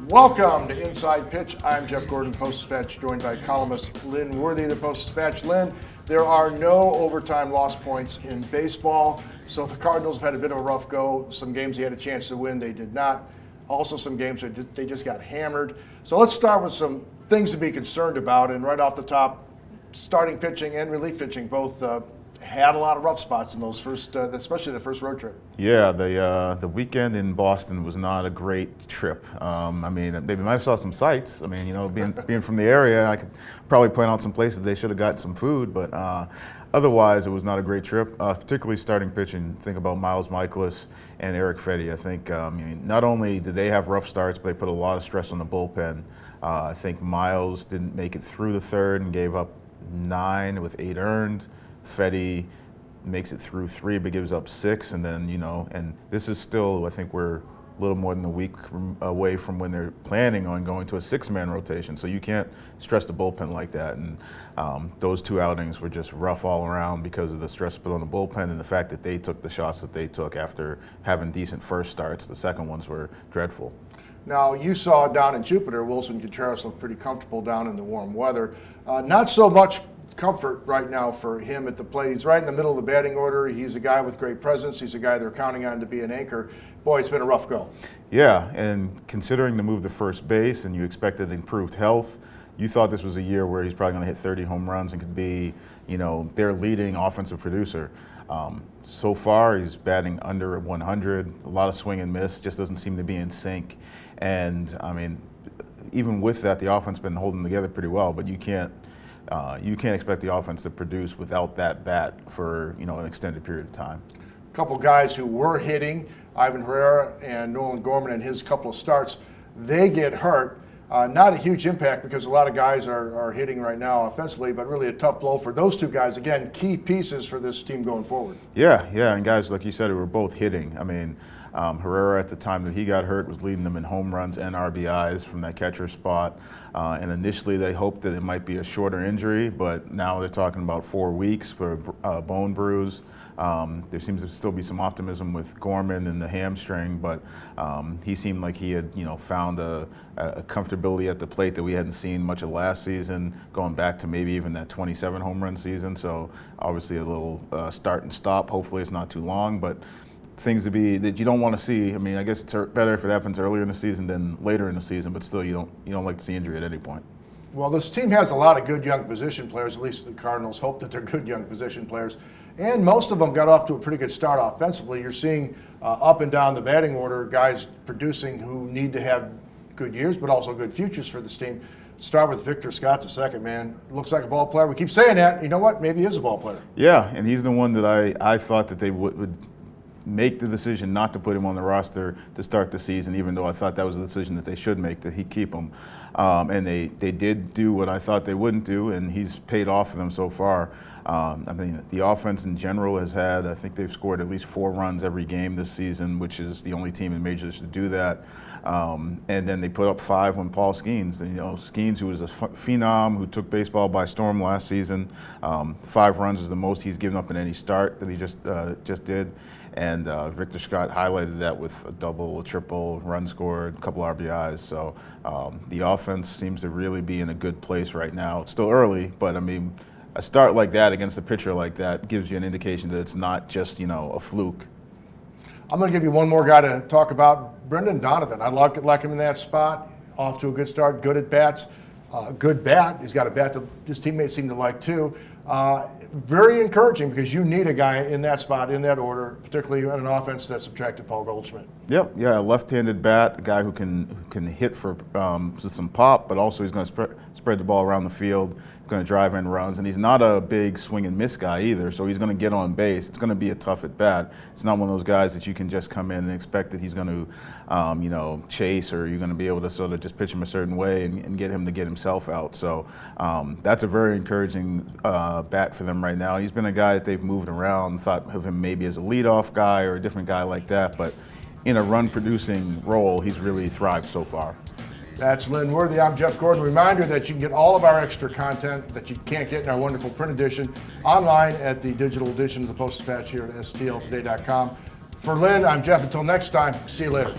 Welcome to Inside Pitch. I'm Jeff Gordon, Post-Dispatch, joined by columnist Lynn Worthy, the Post-Dispatch. Lynn, there are no overtime loss points in baseball, so the Cardinals have had a bit of a rough go. Some games they had a chance to win, they did not. Also some games they just got hammered. So let's start with some things to be concerned about, and right off the top, starting pitching and relief pitching both had a lot of rough spots in those first, especially the first road trip. Yeah, the weekend in Boston was not a great trip. I mean, they might have saw some sights. I mean, you know, being from the area, I could probably point out some places they should have gotten some food, but otherwise it was not a great trip. Particularly starting pitching. Think about Miles Michaelis and Eric Fedde. I think not only did they have rough starts, but they put a lot of stress on the bullpen. I think Miles didn't make it through the third and gave up 9 with 8 earned. Fedde makes it through 3 but gives up 6, and then and this is still, I think we're a little more than a week away from when they're planning on going to a 6-man rotation, so you can't stress the bullpen like that. And those 2 outings were just rough all around because of the stress put on the bullpen and the fact that they took the shots that they took after having decent first starts. The second ones were dreadful. Now, you saw down in Jupiter, Wilson Contreras looked pretty comfortable down in the warm weather. Not so much comfort right now for him at the plate. He's right in the middle of the batting order. He's a guy with great presence. He's a guy they're counting on to be an anchor. Boy, it's been a rough go. Yeah, and considering the move to first base and you expected improved health, you thought this was a year where he's probably going to hit 30 home runs and could be, their leading offensive producer. So far, he's batting under 100. A lot of swing and miss, just doesn't seem to be in sync. And I mean, even with that, the offense has been holding together pretty well. But you can't expect the offense to produce without that bat for an extended period of time. A couple guys who were hitting, Ivan Herrera and Nolan Gorman, in his couple of starts, they get hurt. Not a huge impact because a lot of guys are hitting right now offensively, but really a tough blow for those 2 guys. Again, key pieces for this team going forward. Yeah, and guys, like you said, who were both hitting. I mean, Herrera at the time that he got hurt was leading them in home runs and RBIs from that catcher spot. And initially they hoped that it might be a shorter injury, but now they're talking about 4 weeks for a bone bruise. There seems to still be some optimism with Gorman and the hamstring, but he seemed like he had found a comfortability at the plate that we hadn't seen much of last season, going back to maybe even that 27 home run season. So obviously a little start and stop. Hopefully it's not too long, but things that you don't want to see. I mean, I guess it's better if it happens earlier in the season than later in the season, but still you don't like to see injury at any point. Well, this team has a lot of good young position players. At least the Cardinals hope that they're good young position players. And most of them got off to a pretty good start offensively. You're seeing up and down the batting order guys producing who need to have good years but also good futures for this team. Start with Victor Scott, the second man. Looks like a ball player. We keep saying that. You know what? Maybe he is a ball player. Yeah, and he's the one that I thought that they would make the decision not to put him on the roster to start the season, even though I thought that was the decision that they should make, to keep him. And they did do what I thought they wouldn't do, and he's paid off for them so far. I mean, the offense in general has had, I think they've scored at least 4 runs every game this season, which is the only team in majors to do that. And then they put up 5 when Paul Skeens, Skeens, who was a phenom who took baseball by storm last season. 5 runs is the most he's given up in any start that he just did. And Victor Scott highlighted that with a double, a triple, run scored, a couple RBIs. So the offense seems to really be in a good place right now. It's still early, but I mean, a start like that against a pitcher like that gives you an indication that it's not just a fluke. I'm going to give you one more guy to talk about, Brendan Donovan. I like him in that spot. Off to a good start, good at bats, good bat. He's got a bat that his teammates seem to like too. Very encouraging because you need a guy in that spot, in that order, particularly in an offense that subtracted Paul Goldschmidt. Yep, yeah, a left-handed bat, a guy who can hit for some pop, but also he's going to spread the ball around the field, going to drive in runs, and he's not a big swing and miss guy either, so he's going to get on base. It's going to be a tough at bat. It's not one of those guys that you can just come in and expect that he's going to, chase, or you're going to be able to sort of just pitch him a certain way and get him to get himself out. So that's a very encouraging bat for them right now. He's been a guy that they've moved around, thought of him maybe as a leadoff guy or a different guy like that, but in a run-producing role, he's really thrived so far. That's Lynn Worthy. I'm Jeff Gordon. Reminder that you can get all of our extra content that you can't get in our wonderful print edition online at the digital edition of the Post-Dispatch here at stltoday.com. For Lynn, I'm Jeff. Until next time, see you later.